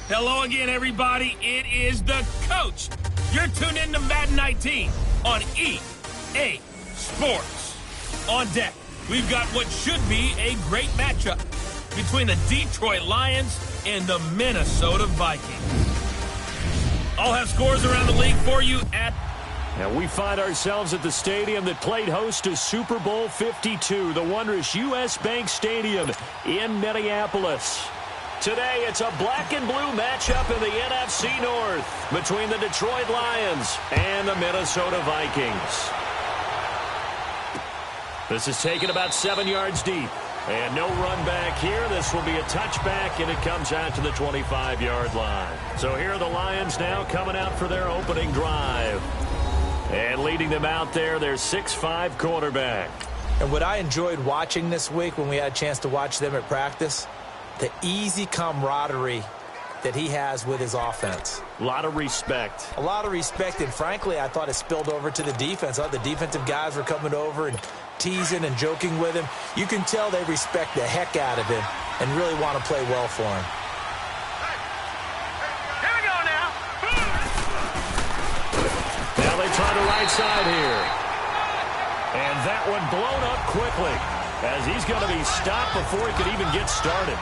Hello again, everybody. It is the coach. You're tuned in to Madden 19 on EA Sports. On deck, we've got what should be a great matchup between the Detroit Lions and the Minnesota Vikings. I'll have scores around the league for you at... And we find ourselves at the stadium that played host to Super Bowl 52, the wondrous U.S. Bank Stadium in Minneapolis. Today, it's a black and blue matchup in the NFC North between the Detroit Lions and the Minnesota Vikings. This is taken about 7 yards deep. And no run back here. This will be a touchback, and it comes out to the 25-yard line. So here are the Lions now coming out for their opening drive. And leading them out there, their 6'5" quarterback. And what I enjoyed watching this week when we had a chance to watch them at practice, the easy camaraderie that he has with his offense. A lot of respect. A lot of respect, and frankly, I thought it spilled over to the defense. The defensive guys were coming over and teasing and joking with him. You can tell they respect the heck out of him and really want to play well for him. Here we go now. Now they try the right side here. And that one blown up quickly as he's going to be stopped before he could even get started.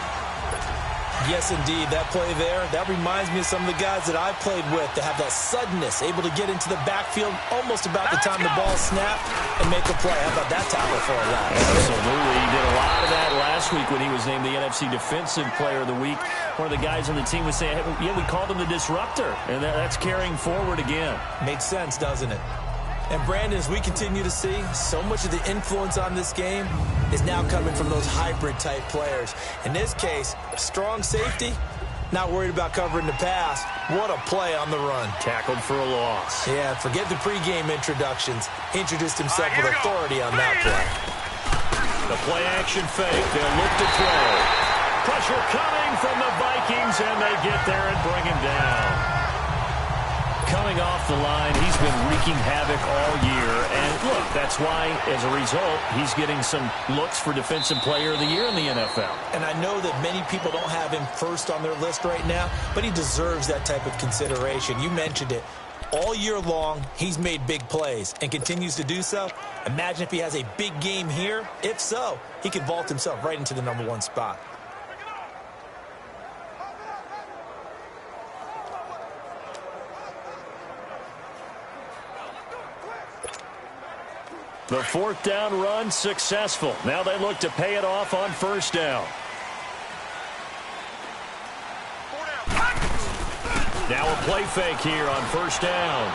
Yes, indeed. That play there, that reminds me of some of the guys that I've played with that have that suddenness, able to get into the backfield almost about the time the ball snapped and make a play. How about that tackle for a lot? Absolutely. He did a lot of that last week when he was named the NFC Defensive Player of the Week. One of the guys on the team was saying, hey, yeah, we called him the disruptor, and that's carrying forward again. Makes sense, doesn't it? And, Brandon, as we continue to see, so much of the influence on this game is now coming from those hybrid-type players. In this case, strong safety, not worried about covering the pass. What a play on the run. Tackled for a loss. Yeah, forget the pregame introductions. He introduced himself with authority on that play. The play-action fake. They'll look to throw. Pressure coming from the Vikings, and they get there and bring him down. Coming off the line, he's been wreaking havoc all year. And, look, that's why, as a result, he's getting some looks for Defensive Player of the Year in the NFL. And I know that many people don't have him first on their list right now, but he deserves that type of consideration. You mentioned it. All year long, he's made big plays and continues to do so. Imagine if he has a big game here. If so, he could vault himself right into the #1 spot. The 4th down run successful. Now they look to pay it off on 1st down. Now a play fake here on 1st down.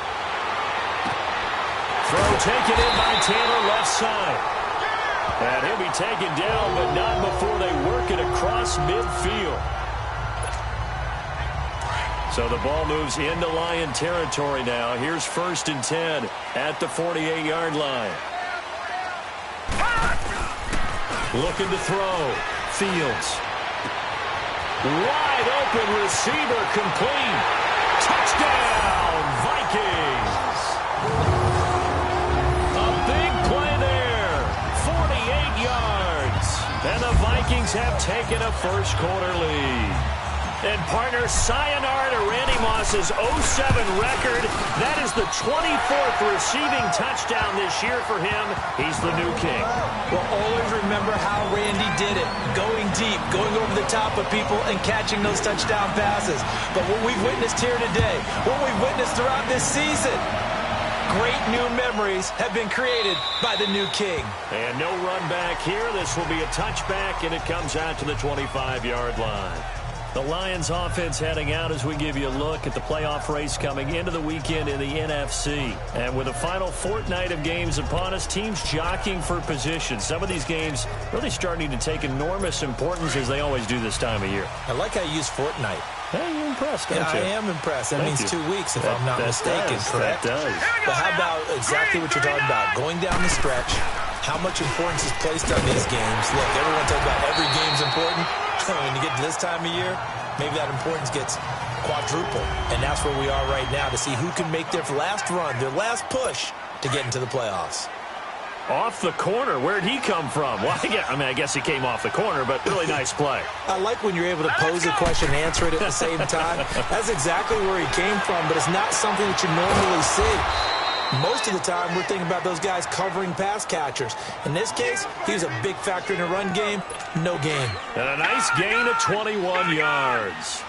Throw taken in by Taylor left side. And he'll be taken down, but not before they work it across midfield. So the ball moves into Lion territory now. Here's 1st and 10 at the 48-yard line. Looking to throw. Fields. Wide open receiver complete. Touchdown, Vikings. A big play there. 48 yards. And the Vikings have taken a first quarter lead. And partner, sayonara to Randy Moss's 07 record. That is the 24th receiving touchdown this year for him. He's the new king. Well, always remember how Randy did it. Going deep, going over the top of people and catching those touchdown passes. But what we've witnessed here today, what we've witnessed throughout this season, great new memories have been created by the new king. And no run back here. This will be a touchback, and it comes out to the 25-yard line. The Lions offense heading out as we give you a look at the playoff race coming into the weekend in the NFC. And with the final fortnight of games upon us, teams jockeying for position. Some of these games really starting to take enormous importance as they always do this time of year. I like how you use fortnight. Hey, you're impressed, don't you? I am impressed. That means 2 weeks if I'm not mistaken, correct? That does. But how about exactly what you're talking about? Going down the stretch, how much importance is placed on these games. Look, everyone talks about every game's important. When you get to this time of year, maybe that importance gets quadrupled. And that's where we are right now to see who can make their last run, their last push to get into the playoffs. Off the corner. Where'd he come from? Well, I guess he came off the corner, but really nice play. I like when you're able to pose a question and answer it at the same time. That's exactly where he came from, but it's not something that you normally see. Most of the time, we're thinking about those guys covering pass catchers. In this case, he was a big factor in the run game. No gain. And a nice gain of 21 yards.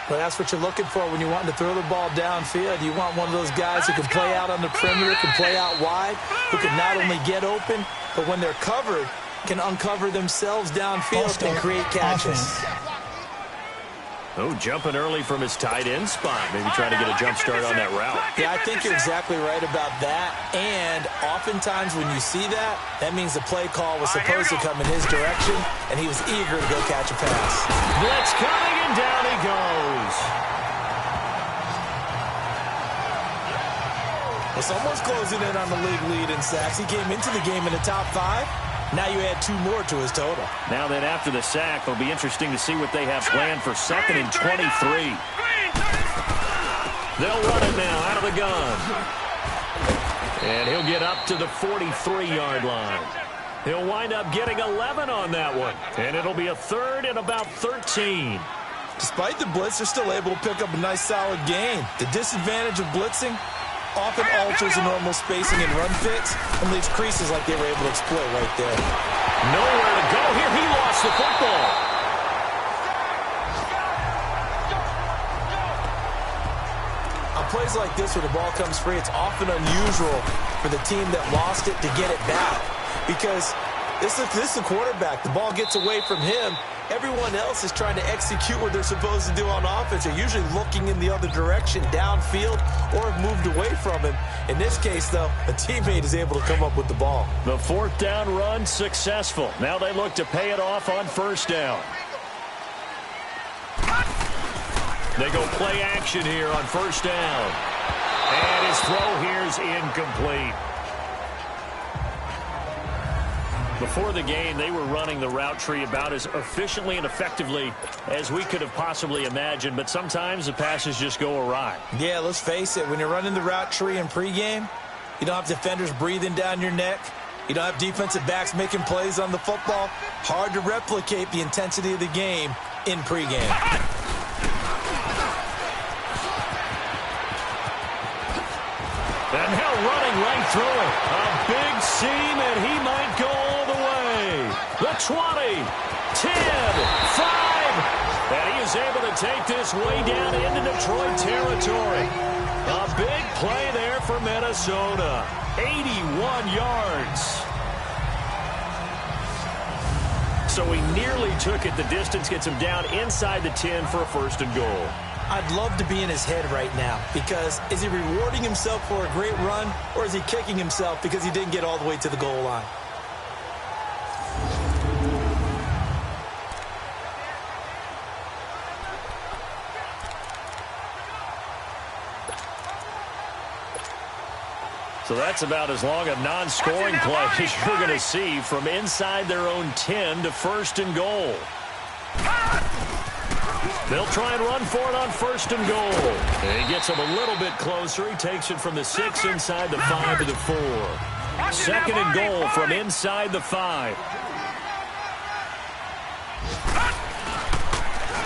Well, that's what you're looking for when you're wanting to throw the ball downfield. You want one of those guys who can play out on the perimeter, can play out wide, who can not only get open, but when they're covered, can uncover themselves downfield and create catches. Oh, jumping early from his tight end spot. Maybe trying to get a jump start on that route. Yeah, I think you're exactly right about that. And oftentimes when you see that, that means the play call was supposed to come in his direction, and he was eager to go catch a pass. Blitz coming, and down he goes. Well, someone's closing in on the league lead in sacks. He came into the game in the top 5. Now you add 2 more to his total. Now then, after the sack, it'll be interesting to see what they have planned for 2nd and 23. They'll run it now out of the gun. And he'll get up to the 43-yard line. He'll wind up getting 11 on that one. And it'll be a 3rd and about 13. Despite the blitz, they're still able to pick up a nice, solid gain. The disadvantage of blitzing often alters the normal spacing and run fits and leaves creases like they were able to exploit right there. Nowhere to go here. He lost the football. On plays like this where the ball comes free, it's often unusual for the team that lost it to get it back because this is a quarterback. The ball gets away from him. Everyone else is trying to execute what they're supposed to do on offense. They're usually looking in the other direction, downfield, or have moved away from him. In this case, though, a teammate is able to come up with the ball. The 4th down run successful. Now they look to pay it off on 1st down. They go play action here on 1st down. And his throw here is incomplete. Before the game, they were running the route tree about as efficiently and effectively as we could have possibly imagined, but sometimes the passes just go awry. Yeah, let's face it. When you're running the route tree in pregame, you don't have defenders breathing down your neck. You don't have defensive backs making plays on the football. Hard to replicate the intensity of the game in pregame. And now running right through it. A big seam, and he might go all the way. The 20, 10, 5. And he is able to take this way down into Detroit territory. A big play there for Minnesota. 81 yards. So he nearly took it the distance, gets him down inside the 10 for a 1st and goal. I'd love to be in his head right now because is he rewarding himself for a great run or is he kicking himself because he didn't get all the way to the goal line? So that's about as long a non-scoring play as you're going to see from inside their own 10 to 1st and goal. They'll try and run for it on 1st and goal. And he gets him a little bit closer. He takes it from the 6 inside the 5 to the 4. 2nd and goal from inside the 5.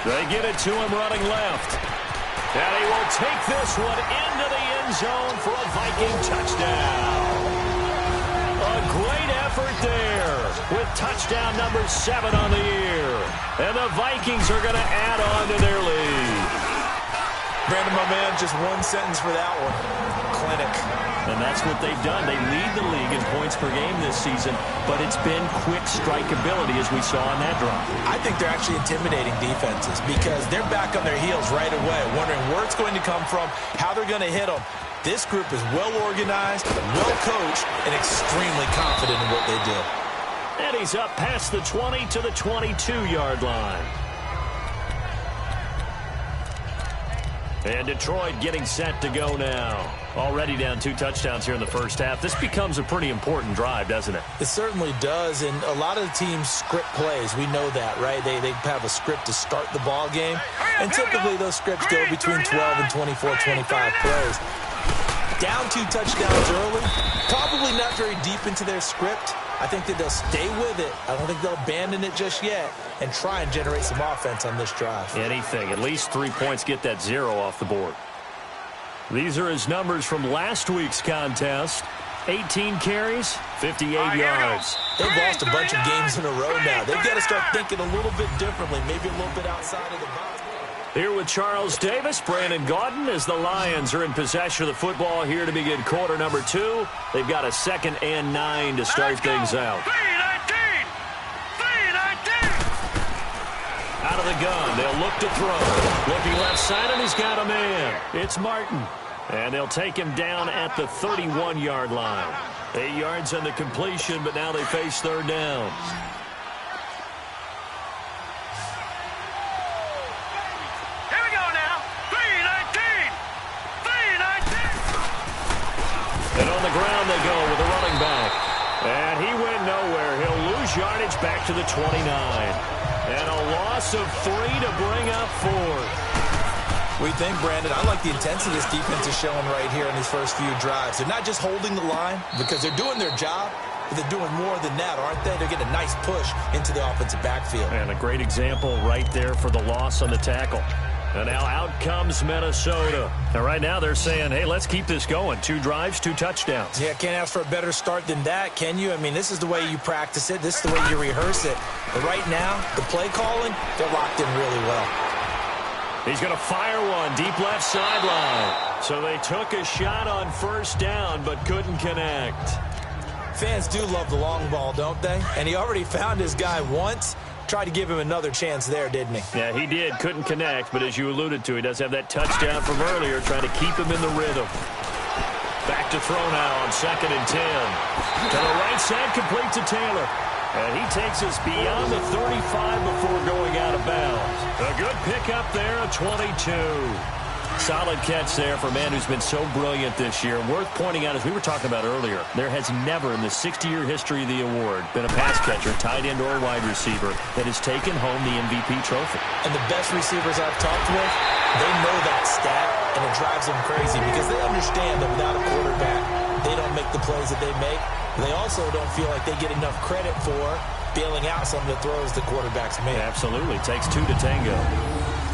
They get it to him running left. And he will take this one into the end zone for a Viking touchdown. A great effort there with touchdown number 7 on the year. And the Vikings are going to add on to their lead. Brandon, my man, just one sentence for that one. Clinic. And that's what they've done. They lead the league in points per game this season, but it's been quick strike ability as we saw on that drive. I think they're actually intimidating defenses because they're back on their heels right away, wondering where it's going to come from, how they're going to hit them. This group is well organized, well coached, and extremely confident in what they do. And he's up past the 20 to the 22-yard line. And Detroit getting set to go now. Already down 2 touchdowns here in the first half. This becomes a pretty important drive, doesn't it? It certainly does, and a lot of the teams script plays. We know that, right? They have a script to start the ball game, and typically those scripts go between 12 and 24, 25 plays. Down 2 touchdowns early, probably not very deep into their script. I think that they'll stay with it. I don't think they'll abandon it just yet and try and generate some offense on this drive. Anything. At least 3 points, get that 0 off the board. These are his numbers from last week's contest. 18 carries, 58 yards. They've lost a bunch of games in a row now. They've got to start thinking a little bit differently, maybe a little bit outside of the box. Here with Charles Davis, Brandon Gaudin, as the Lions are in possession of the football here to begin quarter number 2. They've got a 2nd and 9 to start things out. Out of the gun, they'll look to throw. Looking left side, and he's got a man. It's Martin. And they'll take him down at the 31-yard line. 8 yards on the completion, but now they face 3rd down. Here we go now. 3-19. And on the ground they go with the running back. And he went nowhere. He'll lose yardage back to the 29. And a loss of 3 to bring up 4. What do you think, Brandon? I like the intensity this defense is showing right here in these first few drives. They're not just holding the line because they're doing their job, but they're doing more than that, aren't they? They're getting a nice push into the offensive backfield. And a great example right there for the loss on the tackle. And now out comes Minnesota. And right now they're saying, hey, let's keep this going. 2 drives, 2 touchdowns. Yeah, can't ask for a better start than that, can you? I mean, this is the way you practice it. This is the way you rehearse it. But right now, the play calling, they're locked in really well. He's going to fire one deep left sideline. So they took a shot on 1st down but couldn't connect. Fans do love the long ball, don't they? And he already found his guy once. Tried to give him another chance there, didn't he? Yeah, he did. Couldn't connect, but as you alluded to, he does have that touchdown from earlier, trying to keep him in the rhythm. Back to throw now on 2nd and 10. To the right side, complete to Taylor. And he takes us beyond the 35 before going out of bounds. A good pickup there, a 22. Solid catch there for a man who's been so brilliant this year. Worth pointing out, as we were talking about earlier, there has never in the 60-year history of the award been a pass catcher, tight end, or wide receiver that has taken home the MVP trophy. And the best receivers I've talked with, they know that stat, and it drives them crazy because they understand that without a quarterback, they don't make the plays that they make. They also don't feel like they get enough credit for bailing out some of the throws the quarterbacks make. Absolutely. Takes 2 to tango.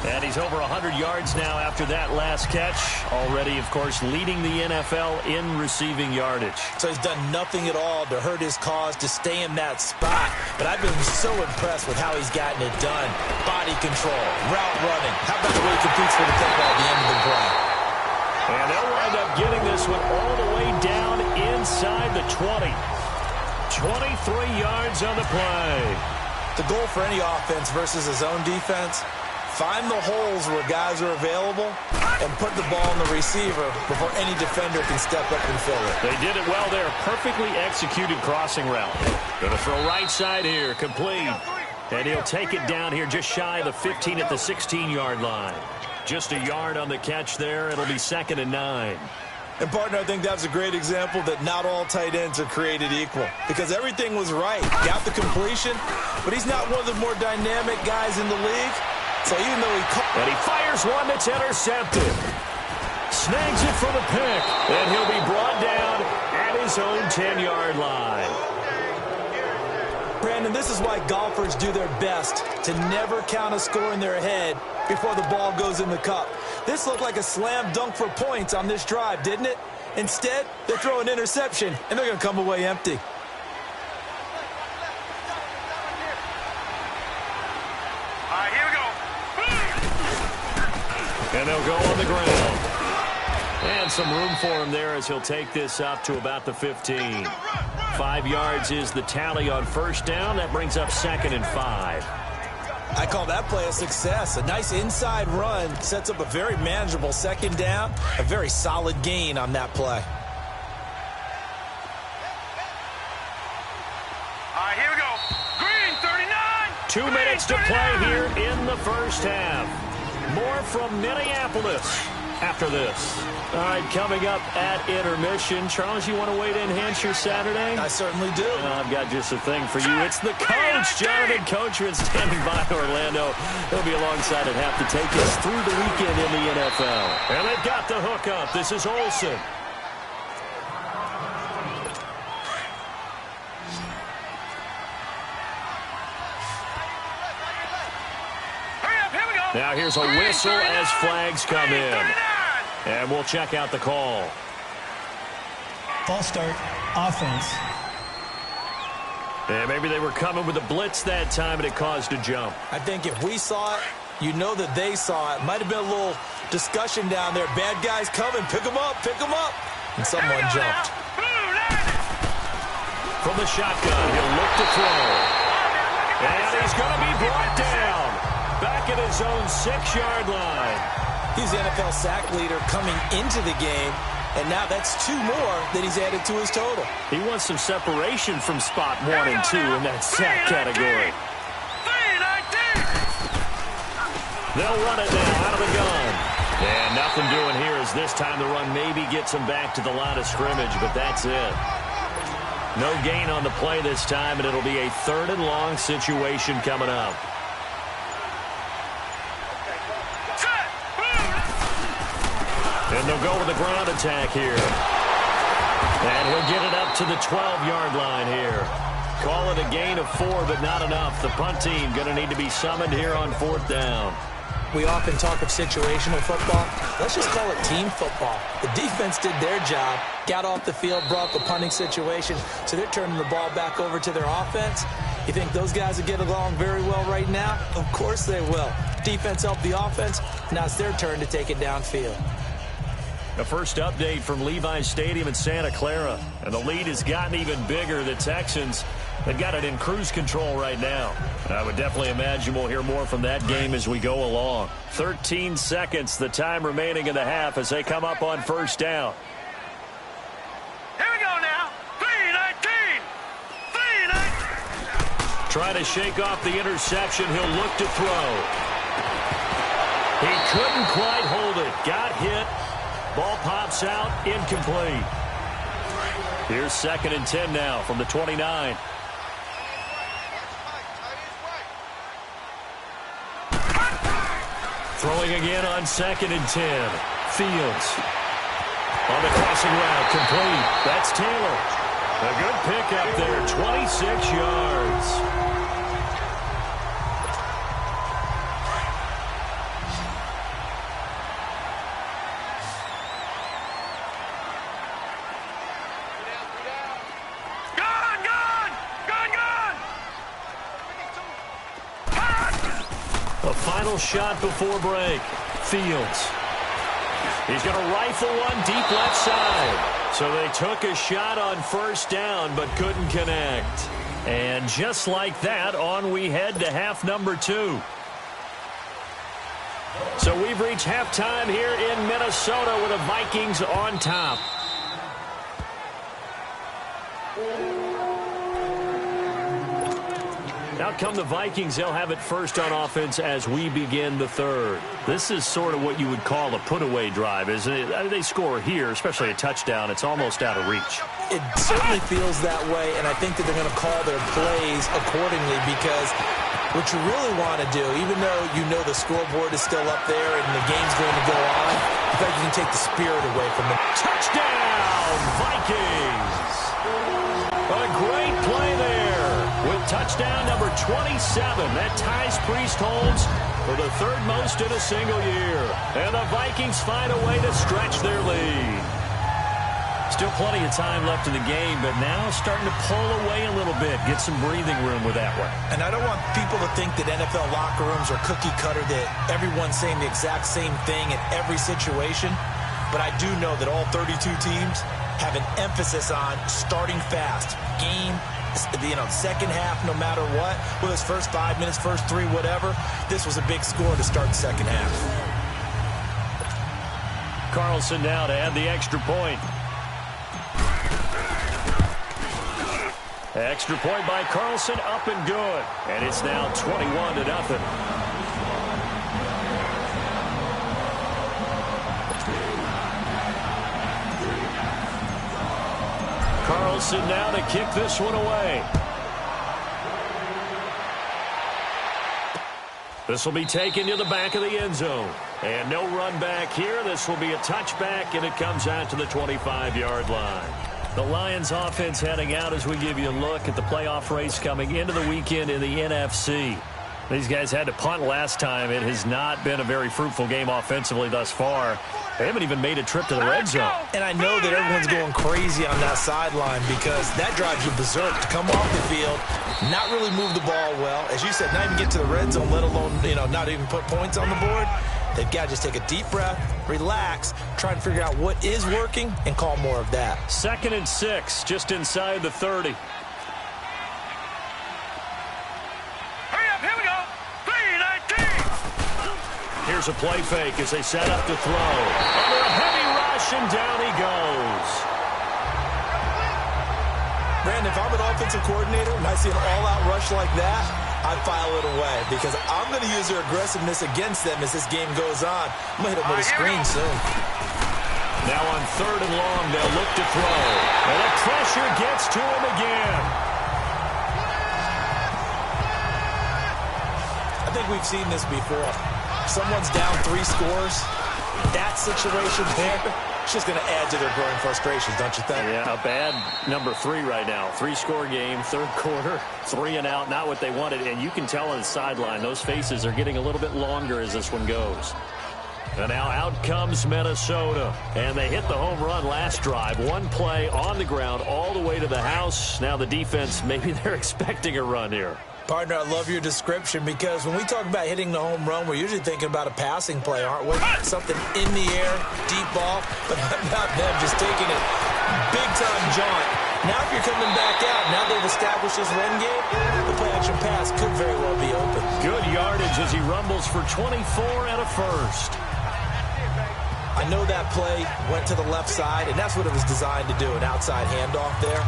And he's over 100 yards now after that last catch. Already, of course, leading the NFL in receiving yardage. So he's done nothing at all to hurt his cause, to stay in that spot. But I've been so impressed with how he's gotten it done. Body control, route running. How about the way he competes for the football at the end of the play? And they'll wind up getting this one all the way down inside the 20. 23 yards on the play. The goal for any offense versus his own defense, find the holes where guys are available and put the ball in the receiver before any defender can step up and fill it. They did it well there. Perfectly executed crossing route. Going to throw right side here. Complete. And he'll take it down here just shy of the 15 at the 16-yard line. Just a yard on the catch there. It'll be 2nd and 9. And, partner, I think that's a great example that not all tight ends are created equal because everything was right. Got the completion, but he's not one of the more dynamic guys in the league. So even though and he fires one that's intercepted. Snags it for the pick. And he'll be brought down at his own 10-yard line. Brandon, this is why golfers do their best to never count a score in their head before the ball goes in the cup. This looked like a slam dunk for points on this drive, didn't it? Instead, they throw an interception, and they're going to come away empty. All right, here we go. And they'll go on the ground. And some room for him there as he'll take this up to about the 15. 5 yards is the tally on 1st down. That brings up 2nd and 5. I call that play a success. A nice inside run sets up a very manageable 2nd down. A very solid gain on that play. All right, here we go. Green, 39. 2 minutes to play here in the 1st half. More from Minneapolis after this. All right, coming up at intermission. Charles, you want to wait to enhance your Saturday? I certainly do. I've got just a thing for you. It's the coach, Jonathan Coachman, standing by Orlando. He'll be alongside at half to take us through the weekend in the NFL. And they've got the hook up. This is Olsen. Now here's a whistle as flags come in. And we'll check out the call. False start, offense. And maybe they were coming with a blitz that time, and it caused a jump. I think if we saw it, you know that they saw it. Might have been a little discussion down there. Bad guys coming. Pick them up. Pick them up. And someone jumped. From the shotgun, he'll look to throw. And he's going to be brought down. Back at his own 6-yard line. He's the NFL sack leader coming into the game. And now that's 2 more that he's added to his total. He wants some separation from spot 1 and 2 in that sack category. They'll run it now out of the gun. And nothing doing here as this time the run maybe gets him back to the line of scrimmage, but that's it. No gain on the play this time, and it'll be a 3rd and long situation coming up. And they'll go with the ground attack here. And we'll get it up to the 12-yard line here. Call it a gain of 4, but not enough. The punt team going to need to be summoned here on 4th down. We often talk of situational football. Let's just call it team football. The defense did their job, got off the field, brought the punting situation, so they're turning the ball back over to their offense. You think those guys will get along very well right now? Of course they will. Defense helped the offense. Now it's their turn to take it downfield. The first update from Levi's Stadium in Santa Clara. And the lead has gotten even bigger. The Texans, they've got it in cruise control right now. And I would definitely imagine we'll hear more from that game as we go along. 13 seconds, the time remaining in the half as they come up on 1st down. Here we go now. 3-19. 3-19. Trying to shake off the interception. He'll look to throw. He couldn't quite hold it. Got hit. Ball pops out, incomplete. Here's 2nd and 10 now from the 29. Throwing again on 2nd and 10. Fields. On the crossing route, complete. That's Taylor. A good pickup there, 26 yards. Final shot before break. Fields. He's going to rifle one deep left side. So they took a shot on 1st down but couldn't connect. And just like that, on we head to half number 2. So we've reached halftime here in Minnesota with the Vikings on top. Out come the Vikings. They'll have it first on offense as we begin the 3rd. This is sort of what you would call a put-away drive, isn't it? They score here, especially a touchdown. It's almost out of reach. It certainly feels that way, and I think that they're going to call their plays accordingly because what you really want to do, even though you know the scoreboard is still up there and the game's going to go on, I think you can take the spirit away from them. Touchdown, Vikings! A great play there. With touchdown number 27, that ties Priest holds for the 3rd most in a single year. And the Vikings find a way to stretch their lead. Still plenty of time left in the game, but now starting to pull away a little bit, get some breathing room with that one. And I don't want people to think that NFL locker rooms are cookie cutter, that everyone's saying the exact same thing in every situation. But I do know that all 32 teams have an emphasis on starting fast. Game, second half, no matter what. Whether it's first 5 minutes, first 3, whatever. This was a big score to start the second half. Carlson now to add the extra point. Extra point by Carlson, up and good. And it's now 21-0. Carlson now to kick this one away. This will be taken to the back of the end zone. And no run back here. This will be a touchback, and it comes out to the 25-yard line. The Lions offense heading out as we give you a look at the playoff race coming into the weekend in the NFC. These guys had to punt last time. It has not been a very fruitful game offensively thus far. They haven't even made a trip to the red zone. And I know that everyone's going crazy on that sideline because that drives you berserk to come off the field, not really move the ball well. As you said, not even get to the red zone, let alone, not even put points on the board. They've got to just take a deep breath, relax, try and figure out what is working, and call more of that. 2nd and 6, just inside the 30. Here's a play fake as they set up to throw. Under a heavy rush, and down he goes. Brandon, if I'm an offensive coordinator and I see an all-out rush like that, I file it away because I'm going to use their aggressiveness against them as this game goes on. I'm going to hit them with a screen soon. Now on 3rd and long, they'll look to throw. And the pressure gets to him again. I think we've seen this before. Someone's down 3 scores. That situation there, it's just going to add to their growing frustrations, don't you think? Yeah, a bad number 3 right now. 3-score game, 3rd quarter, 3 and out, not what they wanted. And you can tell on the sideline, those faces are getting a little bit longer as this one goes. And now out comes Minnesota. And they hit the home run last drive. One play on the ground all the way to the house. Now the defense, maybe they're expecting a run here. Partner, I love your description because when we talk about hitting the home run, we're usually thinking about a passing play, aren't we? Something in the air, deep ball, but not them just taking it big-time jaunt. Now if you're coming back out, now they've established this run game, the play-action pass could very well be open. Good yardage as he rumbles for 24 and a first. I know that play went to the left side, and that's what it was designed to do, an outside handoff there.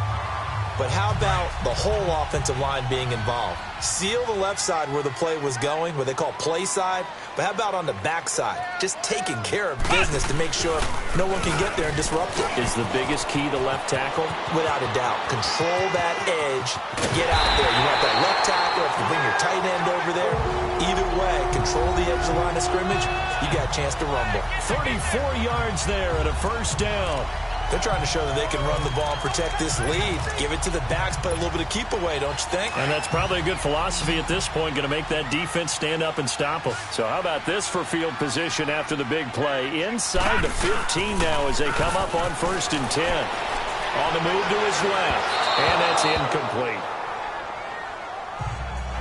But how about the whole offensive line being involved? Seal the left side where the play was going, what they call play side. But how about on the back side? Just taking care of business to make sure no one can get there and disrupt it. Is the biggest key to left tackle? Without a doubt. Control that edge. Get out there. You want that left tackle. If you bring your tight end over there, either way, control the edge of the line of scrimmage. You got a chance to rumble. 34 yards there at a first down. They're trying to show that they can run the ball and protect this lead. Give it to the backs, play a little bit of keep away, don't you think? And that's probably a good philosophy at this point, going to make that defense stand up and stop them. So how about this for field position after the big play? Inside the 15 now as they come up on 1st and 10. On the move to his left, and that's incomplete.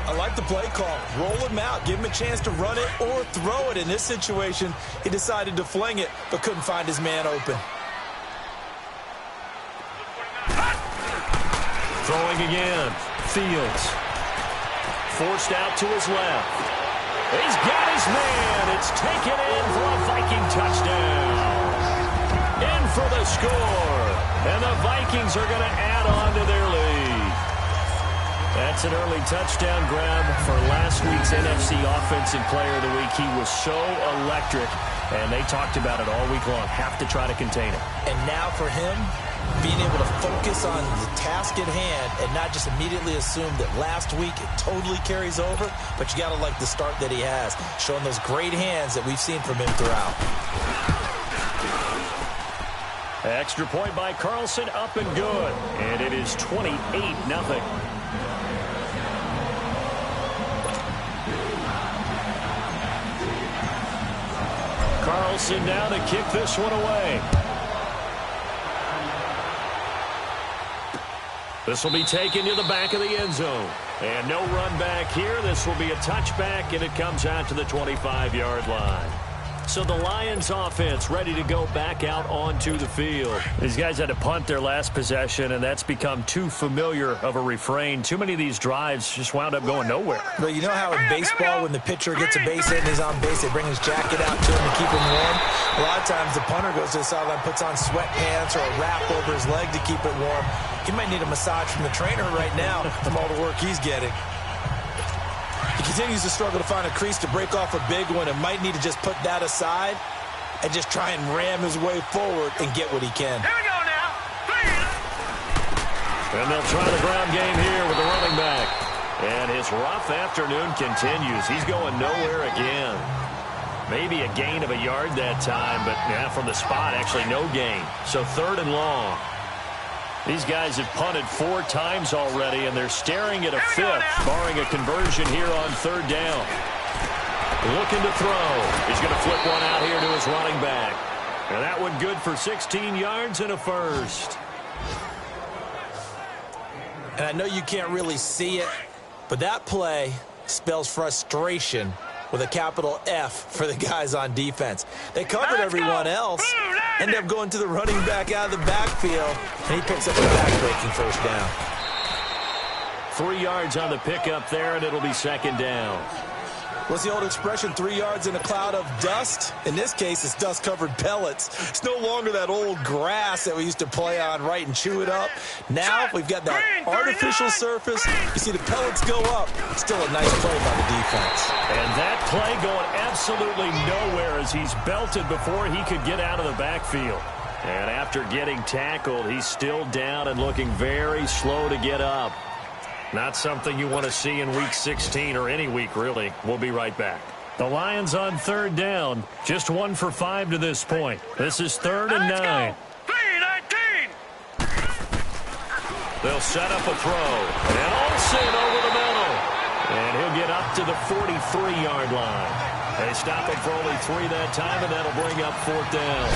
I like the play call. Roll him out. Give him a chance to run it or throw it. In this situation, he decided to fling it, but couldn't find his man open. Throwing again. Fields. Forced out to his left. He's got his man. It's taken in for a Viking touchdown. In for the score. And the Vikings are going to add on to their lead. That's an early touchdown grab for last week's NFC Offensive Player of the Week. He was so electric, and they talked about it all week long. Have to try to contain it. And now for him, being able to focus on the task at hand and not just immediately assume that last week it totally carries over, but you got to like the start that he has, showing those great hands that we've seen from him throughout. Extra point by Carlson, up and good. And it is 28-0. Carlson now to kick this one away. This will be taken to the back of the end zone. And no run back here. This will be a touchback, and it comes out to the 25-yard line. So the Lions offense ready to go back out onto the field. These guys had to punt their last possession, and that's become too familiar of a refrain. Too many of these drives just wound up going nowhere. But you know how in baseball, when the pitcher gets a base hit and he's on base, they bring his jacket out to him to keep him warm? A lot of times the punter goes to the sideline, puts on sweatpants or a wrap over his leg to keep it warm. He might need a massage from the trainer right now from all the work he's getting. He continues to struggle to find a crease to break off a big one and might need to just put that aside and just try and ram his way forward and get what he can. Here we go now. And they'll try the ground game here with the running back. And his rough afternoon continues. He's going nowhere again. Maybe a gain of a yard that time, but yeah, from the spot, actually no gain. So 3rd and long. These guys have punted 4 times already, and they're staring at a 5th, barring a conversion here on 3rd down. Looking to throw. He's going to flip one out here to his running back. And that one good for 16 yards and a first. And I know you can't really see it, but that play spells frustration with a capital F for the guys on defense. They covered everyone else, end up going to the running back out of the backfield, and he picks up a back-breaking first down. 3 yards on the pickup there, and it'll be 2nd down. What's the old expression, 3 yards in a cloud of dust? In this case, it's dust-covered pellets. It's no longer that old grass that we used to play on, right, and chew it up. Now we've got that artificial surface. You see the pellets go up. Still a nice play by the defense. And that play going absolutely nowhere as he's belted before he could get out of the backfield. And after getting tackled, he's still down and looking very slow to get up. Not something you want to see in Week 16 or any week, really. We'll be right back. The Lions on 3rd down. Just 1 for 5 to this point. This is 3rd and 9. 3-19. They'll set up a throw. And Olsen over the middle. And he'll get up to the 43-yard line. They stop him for only 3 that time, and that'll bring up 4th down.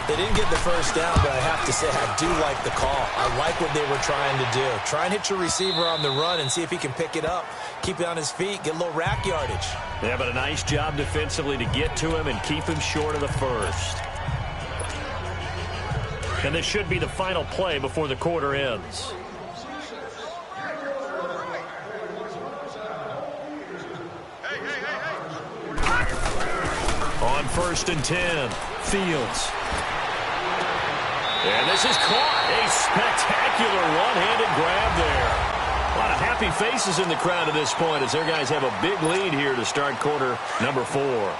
They didn't get the first down, but I have to say I do like the call. I like what they were trying to do. Try and hit your receiver on the run and see if he can pick it up. Keep it on his feet, get a little rack yardage. Yeah, but a nice job defensively to get to him and keep him short of the first. And this should be the final play before the quarter ends. On 1st and 10, Fields. And this is caught. A spectacular one-handed grab there. A lot of happy faces in the crowd at this point as their guys have a big lead here to start quarter number 4.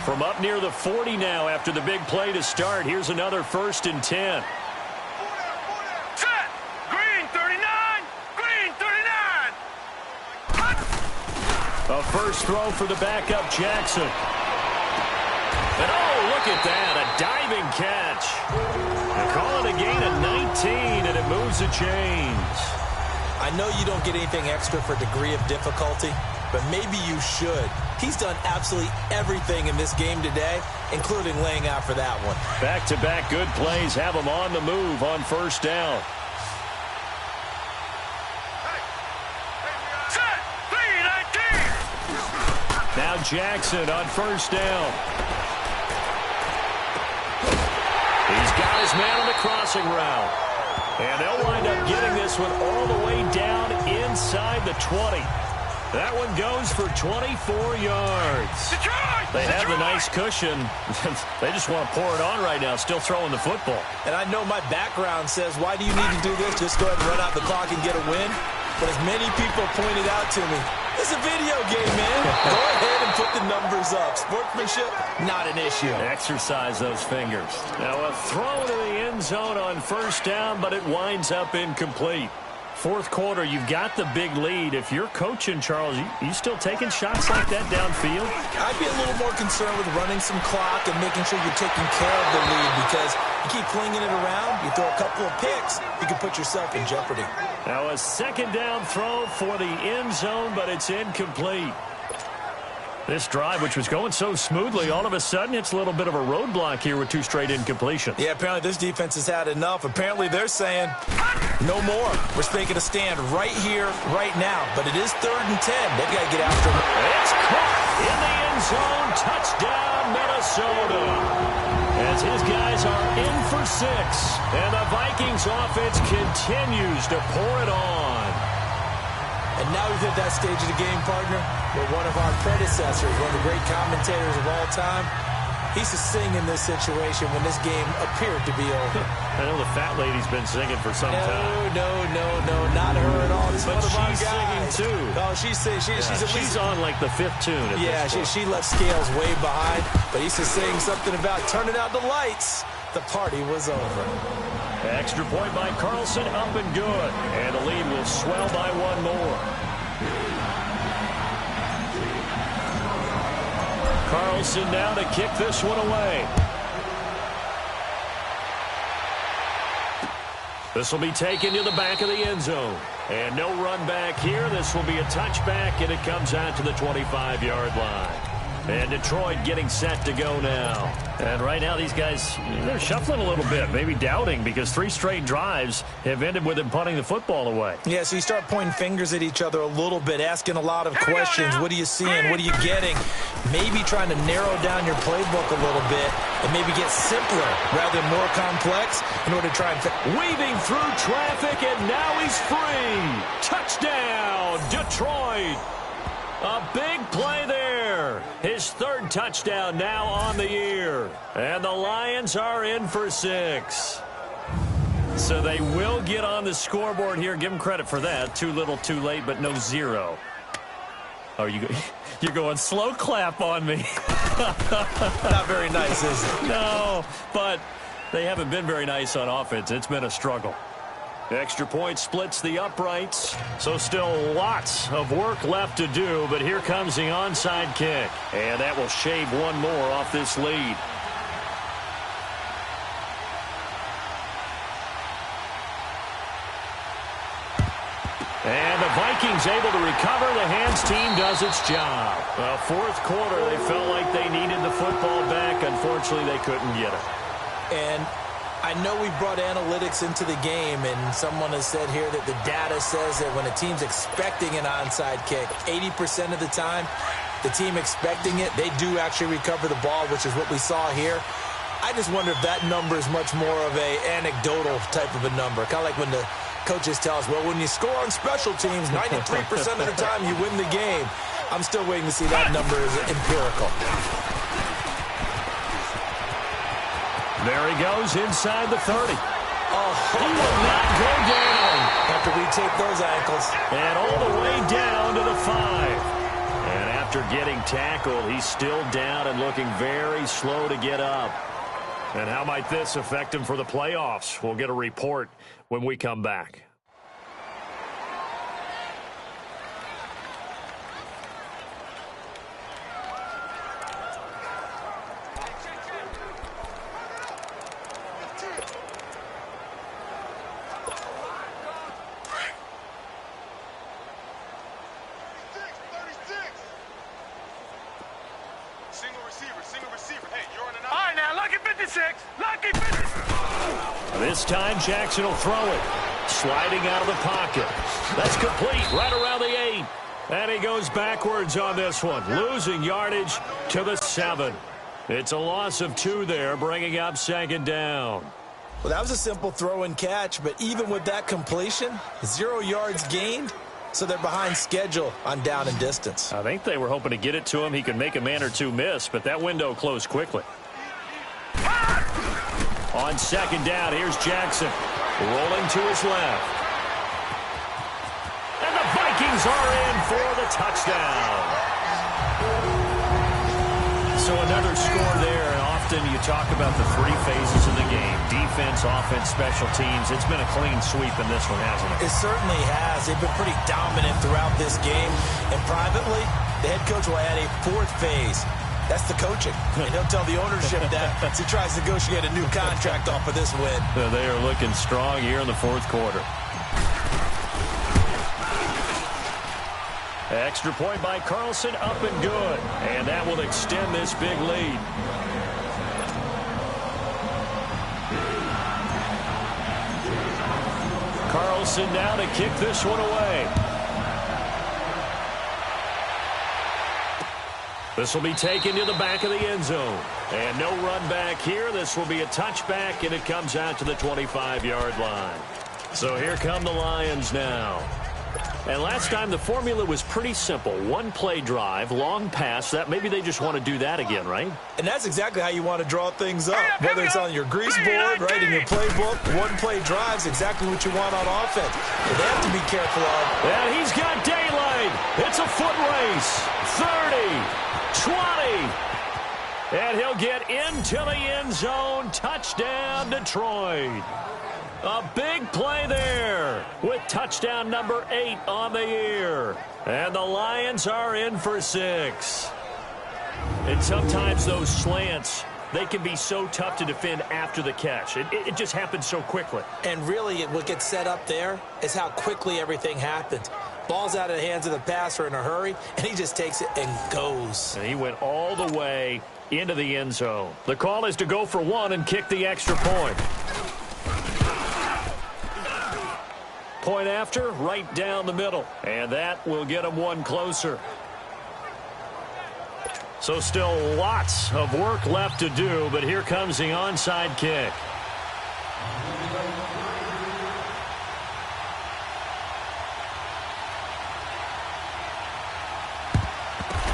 From up near the 40 now after the big play to start, here's another 1st and 10. Set. Green 39. Green 39. A first throw for the backup Jackson. And oh, look at that, a diving catch. They call it a gain of 19, and it moves the chains. I know you don't get anything extra for degree of difficulty, but maybe you should. He's done absolutely everything in this game today, including laying out for that one. Back-to-back good plays have him on the move on 1st down. Set. 3-19. Now Jackson on 1st down. He's got his man on the crossing route. And they'll wind up getting this one all the way down inside the 20. That one goes for 24 yards. They have the nice cushion. They just want to pour it on right now, still throwing the football. And I know my background says, why do you need to do this? Just go ahead and run out the clock and get a win. But as many people pointed out to me, it's a video game, man. Go ahead and put the numbers up. Sportsmanship, not an issue. Exercise those fingers. Now a throw to the end zone on 1st down, but it winds up incomplete. 4th quarter, you've got the big lead. If you're coaching, Charles, you still taking shots like that downfield? I'd be a little more concerned with running some clock and making sure you're taking care of the lead, because you keep flinging it around, you throw a couple of picks, you can put yourself in jeopardy. Now a 2nd down throw for the end zone, but it's incomplete. This drive, which was going so smoothly, all of a sudden it's a little bit of a roadblock here with 2 straight incompletions. Yeah, apparently this defense has had enough. Apparently they're saying, no more. We're making a stand right here, right now. But it is 3rd and 10. They've got to get after him. It's caught in the end zone. Touchdown, Minnesota. As his guys are in for 6. And the Vikings offense continues to pour it on. And now we've hit that stage of the game, partner, where one of our predecessors, one of the great commentators of all time, he's to sing in this situation when this game appeared to be over. I know the fat lady's been singing for some time. No, not her at all. This But is one of our she's singing guys. too. Oh, she's She's on like the 5th tune. Yeah, she left Scales way behind, but he's just saying something about turning out the lights. The party was over. Extra point by Carlson, up and good. And the lead will swell by 1 more. Carlson now to kick this one away. This will be taken to the back of the end zone. And no run back here. This will be a touchback, and it comes out to the 25-yard line. And Detroit getting set to go now. And right now these guys, they're shuffling a little bit, maybe doubting, because 3 straight drives have ended with them punting the football away. Yeah, so you start pointing fingers at each other a little bit, asking a lot of questions. What are you seeing? What are you getting? Maybe trying to narrow down your playbook a little bit and maybe get simpler rather than more complex in order to try and... Weaving through traffic, and now he's free. Touchdown, Detroit. A big play there. His 3rd touchdown now on the year. And the Lions are in for 6. So they will get on the scoreboard here. Give them credit for that. Too little, too late, but no 0. Oh, you're going slow clap on me. Not very nice, is it? No, but they haven't been very nice on offense. It's been a struggle. Extra point splits the uprights, so still lots of work left to do, but here comes the onside kick, and that will shave one more off this lead. And the Vikings able to recover. The hands team does its job. Well, 4th quarter, they felt like they needed the football back. Unfortunately, they couldn't get it. And I know we brought analytics into the game, and someone has said here that the data says that when a team's expecting an onside kick, 80% of the time, the team expecting it, they do actually recover the ball, which is what we saw here. I just wonder if that number is much more of a anecdotal type of a number, kind of like when the coaches tell us, well, when you score on special teams, 93% of the time you win the game. I'm still waiting to see that number is empirical. There he goes inside the 30. Oh, he will not go down. Have to retake those ankles. And all the way down to the 5. And after getting tackled, he's still down and looking very slow to get up. And how might this affect him for the playoffs? We'll get a report when we come back. This time Jackson will throw it. Sliding out of the pocket. That's complete right around the 8. And he goes backwards on this one. Losing yardage to the 7. It's a loss of 2 there, bringing up 2nd down. Well, that was a simple throw and catch, but even with that completion, 0 yards gained, so they're behind schedule on down and distance. I think they were hoping to get it to him. He could make a man or 2 miss, but that window closed quickly. On 2nd down, here's Jackson. Rolling to his left. And the Vikings are in for the touchdown. So another score there, and often you talk about the 3 phases of the game. Defense, offense, special teams. It's been a clean sweep in this one, hasn't it? It certainly has. They've been pretty dominant throughout this game. And privately, the head coach will add a 4th phase. That's the coaching. And he'll tell the ownership that as he tries to negotiate a new contract off of this win. They are looking strong here in the 4th quarter. Extra point by Carlson, up and good. And that will extend this big lead. Carlson now to kick this one away. This will be taken to the back of the end zone. And no run back here. This will be a touchback, and it comes out to the 25-yard line. So here come the Lions now. And last time the formula was pretty simple. 1-play drive, long pass. That maybe they just want to do that again, right? And that's exactly how you want to draw things up. Whether it's on your grease board, right, in your playbook, 1-play drives exactly what you want on offense. But they have to be careful of. And he's got daylight. It's a foot race. 30. 20. And he'll get into the end zone. Touchdown, Detroit. A big play there with touchdown number 8 on the year. And the Lions are in for 6. And sometimes those slants they can be so tough to defend after the catch. It just happens so quickly. And really, what gets set up there is how quickly everything happens. Ball's out of the hands of the passer in a hurry, and he just takes it and goes. And he went all the way into the end zone. The call is to go for one and kick the extra point. Point after, right down the middle. And that will get him one closer. So still lots of work left to do, but here comes the onside kick.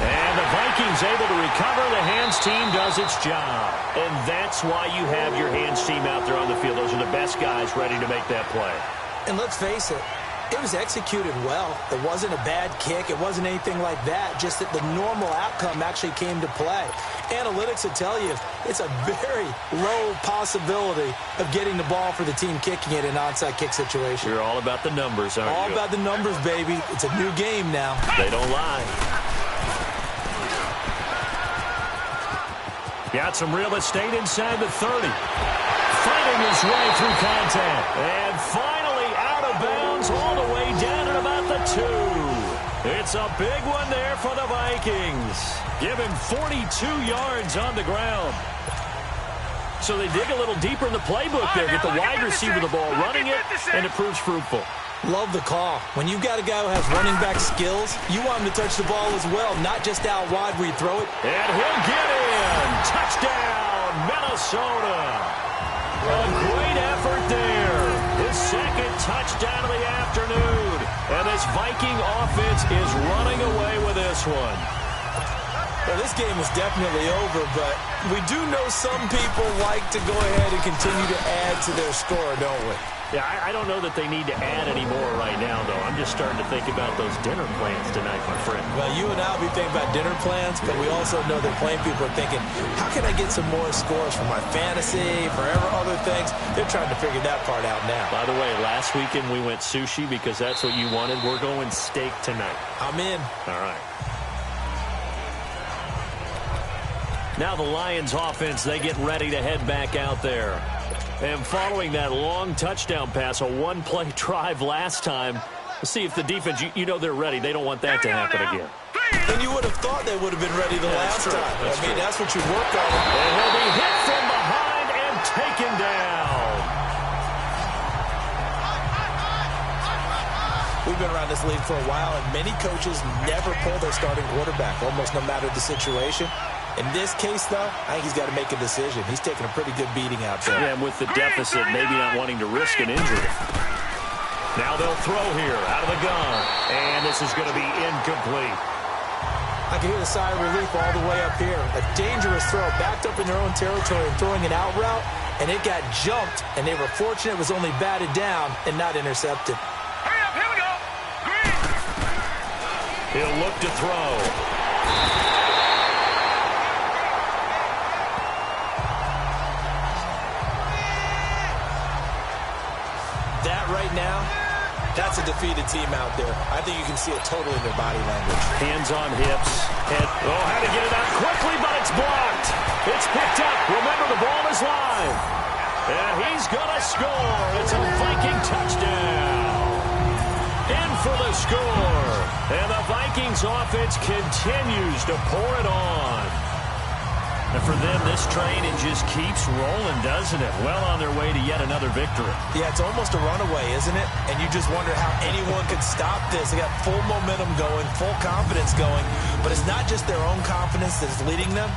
And the Vikings able to recover. The hands team does its job. And that's why you have your hands team out there on the field. Those are the best guys ready to make that play. And let's face it, it was executed well. It wasn't a bad kick. It wasn't anything like that. Just that the normal outcome actually came to play. Analytics will tell you it's a very low possibility of getting the ball for the team kicking it in an onside kick situation. You're all about the numbers, aren't you? All about the numbers, baby. It's a new game now. They don't lie. Got some real estate inside the 30. Fighting his way through contact. And finally out of bounds all the way down at about the 2. It's a big one there for the Vikings. Give him 42 yards on the ground. So they dig a little deeper in the playbook there. Get the wide receiver the ball, running it, and it proves fruitful. Love the call. When you've got a guy who has running back skills, you want him to touch the ball as well, not just out wide where you throw it. And he'll get in. Touchdown, Minnesota. A great effort there. His second touchdown of the afternoon. And this Viking offense is running away with this one. Well, this game is definitely over, but we do know some people like to go ahead and continue to add to their score, don't we? Yeah, I don't know that they need to add any more right now, though. I'm just starting to think about those dinner plans tonight, my friend. Well, you and I will be thinking about dinner plans, but we also know that playing people are thinking, how can I get some more scores for my fantasy, for other things? They're trying to figure that part out now. By the way, last weekend we went sushi because that's what you wanted. We're going steak tonight. I'm in. All right. Now the Lions offense, they get ready to head back out there. And following that long touchdown pass, a one-play drive last time, we'll see if the defense, you know they're ready. They don't want that to happen again. And you would have thought they would have been ready the last time. I mean, that's what you work on. And he'll be hit from behind and taken down. We've been around this league for a while, and many coaches never pull their starting quarterback, almost no matter the situation. In this case, though, I think he's got to make a decision. He's taking a pretty good beating out there. Yeah, and with the deficit, maybe not wanting to risk an injury. Now they'll throw here out of the gun. And this is going to be incomplete. I can hear the sigh of relief all the way up here. A dangerous throw, backed up in their own territory and throwing an out route, and it got jumped, and they were fortunate it was only batted down and not intercepted. Hurry up, here we go. Green. He'll look to throw. That right now, that's a defeated team out there. I think you can see it totally in their body language. Hands on hips. Head. Oh, had to get it out quickly, but it's blocked. It's picked up. Remember, the ball is live. And he's going to score. It's a Viking touchdown. In for the score. And the Vikings offense continues to pour it on. And for them, this train, it just keeps rolling, doesn't it? Well on their way to yet another victory. Yeah, it's almost a runaway, isn't it? And you just wonder how anyone could stop this. They got full momentum going, full confidence going. But it's not just their own confidence that's leading them.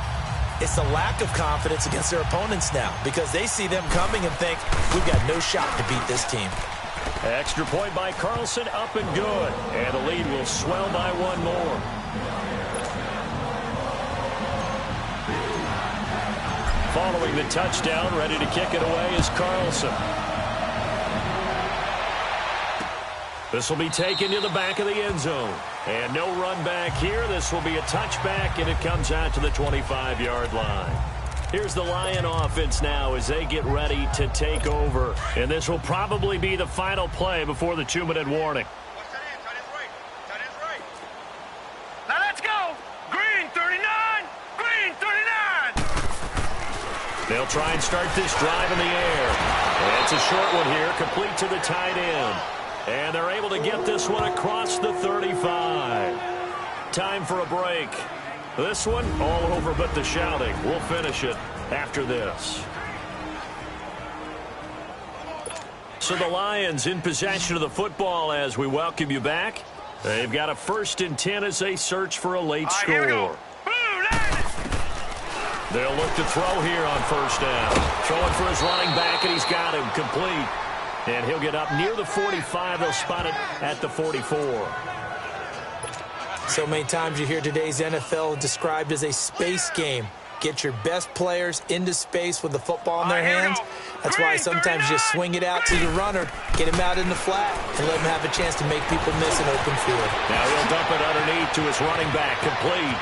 It's the lack of confidence against their opponents now because they see them coming and think, we've got no shot to beat this team. Extra point by Carlson, up and good. And the lead will swell by one more. Following the touchdown, ready to kick it away is Carlson. This will be taken to the back of the end zone. And no run back here. This will be a touchback, and it comes out to the 25-yard line. Here's the Lion offense now as they get ready to take over. And this will probably be the final play before the 2-minute warning. Now let's go. Green 39. Green 39. They'll try and start this drive in the air. And it's a short one here, complete to the tight end. And they're able to get this one across the 35. Time for a break. This one, all over but the shouting. We'll finish it after this. So the Lions in possession of the football as we welcome you back. They've got a 1st and 10 as they search for a late score. They'll look to throw here on 1st down. Throwing for his running back, and he's got him complete. And he'll get up near the 45. They'll spot it at the 44. So many times you hear today's NFL described as a space game. Get your best players into space with the football in their hands. That's why sometimes you just swing it out to the runner, get him out in the flat, and let him have a chance to make people miss an open field. Now he'll dump it underneath to his running back, complete.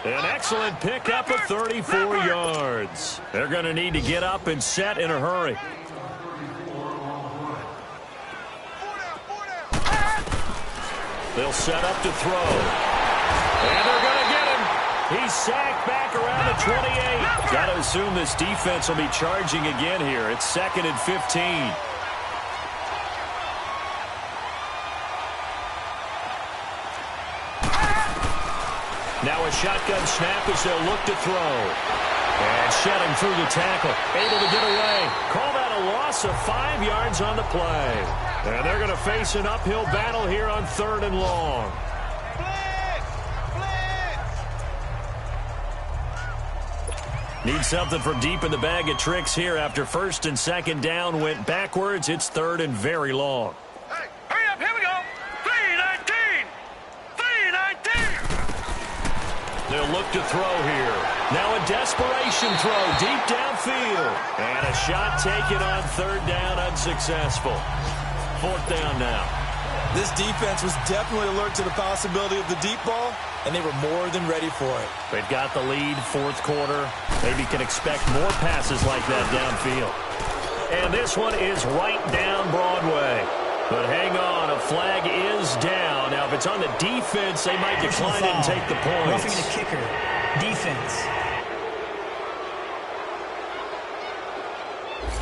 An excellent pickup of 34 yards. They're going to need to get up and set in a hurry. They'll set up to throw. And they're going to get him. He's sacked back around the 28. Got to assume this defense will be charging again here. It's 2nd and 15. Now a shotgun snap as they'll look to throw. And shedding through the tackle. Able to get away. Call that a loss of 5 yards on the play. And they're going to face an uphill battle here on 3rd and long. Need something from deep in the bag of tricks here after 1st and 2nd down went backwards. It's 3rd and very long. Hey, hurry up, here we go. 3-19. 3-19. They'll look to throw here. Now a desperation throw deep downfield. And a shot taken on 3rd down, unsuccessful. 4th down now. This defense was definitely alert to the possibility of the deep ball, and they were more than ready for it. They've got the lead, 4th quarter. Maybe can expect more passes like that downfield. And this one is right down Broadway. But hang on, a flag is down. Now, if it's on the defense, they might decline it and take the points. Roughing the kicker. Defense.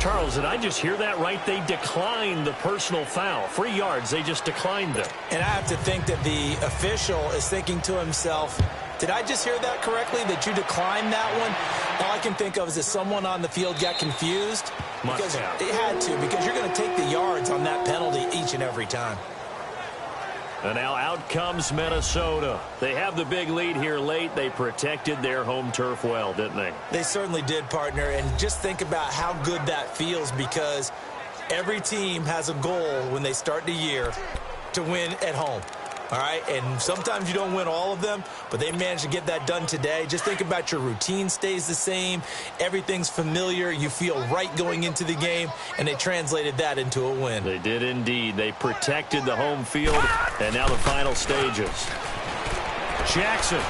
Charles, did I just hear that right? They declined the personal foul. 3 yards, they just declined them. And I have to think that the official is thinking to himself, did I just hear that correctly, that you declined that one? All I can think of is that someone on the field got confused. Must have. It had to, because you're going to take the yards on that penalty each and every time. And now out comes Minnesota. They have the big lead here late. They protected their home turf well, didn't they? They certainly did, partner. And just think about how good that feels, because every team has a goal when they start the year to win at home. All right, and sometimes you don't win all of them, but they managed to get that done today. Just think about your routine stays the same. Everything's familiar. You feel right going into the game, and they translated that into a win. They did indeed. They protected the home field, and now the final stages. Jackson.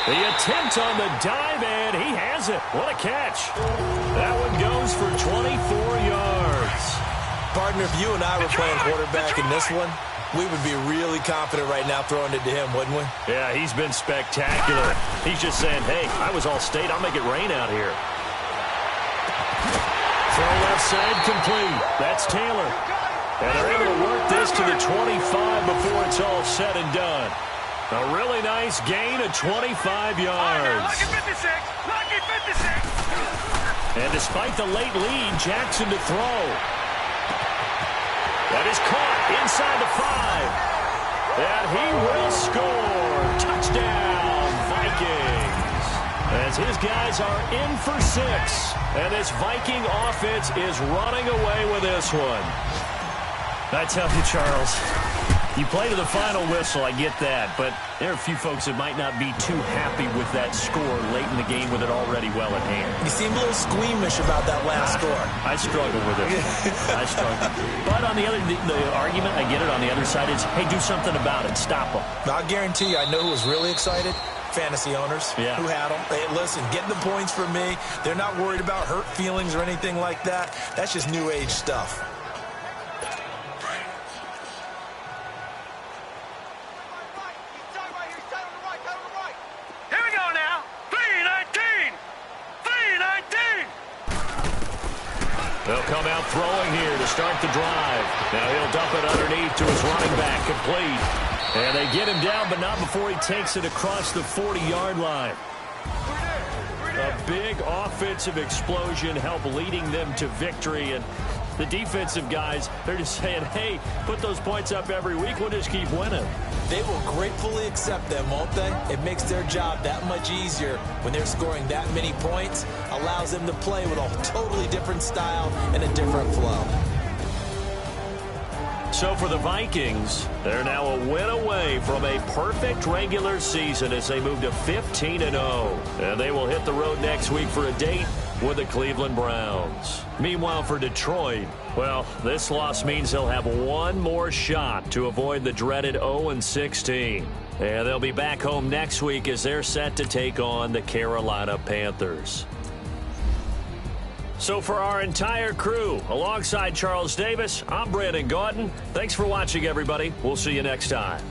The attempt on the dive, and he has it. What a catch. That one goes for 24 yards. Partner, if you and I were playing quarterback in this one, we would be really confident right now throwing it to him, wouldn't we? Yeah, he's been spectacular. He's just saying, hey, I was all state. I'll make it rain out here. Throw left side complete. That's Taylor. And they're able to work this to the 25 before it's all said and done. A really nice gain of 25 yards. Lucky 56. Lucky 56. And despite the late lead, Jackson to throw. That is caught inside the 5. And he will score. Touchdown, Vikings. As his guys are in for 6. And this Viking offense is running away with this one. I tell you, Charles, you play to the final whistle, I get that. But there are a few folks that might not be too happy with that score late in the game with it already well at hand. You seem a little squeamish about that last score. I struggle with it. I struggle. But on the other, the argument, I get it, on the other side is, hey, do something about it. Stop them. I'll guarantee you, I know who was really excited. Fantasy owners who had them. Hey, listen, getting the points for me. They're not worried about hurt feelings or anything like that. That's just new age stuff. Here we go now. They'll come out throwing here to start the drive. Now he'll dump it underneath to his running back, complete. And they get him down, but not before he takes it across the 40-yard line. A big offensive explosion helped leading them to victory. And the defensive guys, they're just saying, hey, put those points up every week. We'll just keep winning. They will gratefully accept them, won't they? It makes their job that much easier when they're scoring that many points. Allows them to play with a totally different style and a different flow. So for the Vikings, they're now a win away from a perfect regular season as they move to 15-0. And they will hit the road next week for a date with the Cleveland Browns. Meanwhile, for Detroit, well, this loss means they'll have one more shot to avoid the dreaded 0-16. And they'll be back home next week as they're set to take on the Carolina Panthers. So for our entire crew, alongside Charles Davis, I'm Brandon Gaudin. Thanks for watching, everybody. We'll see you next time.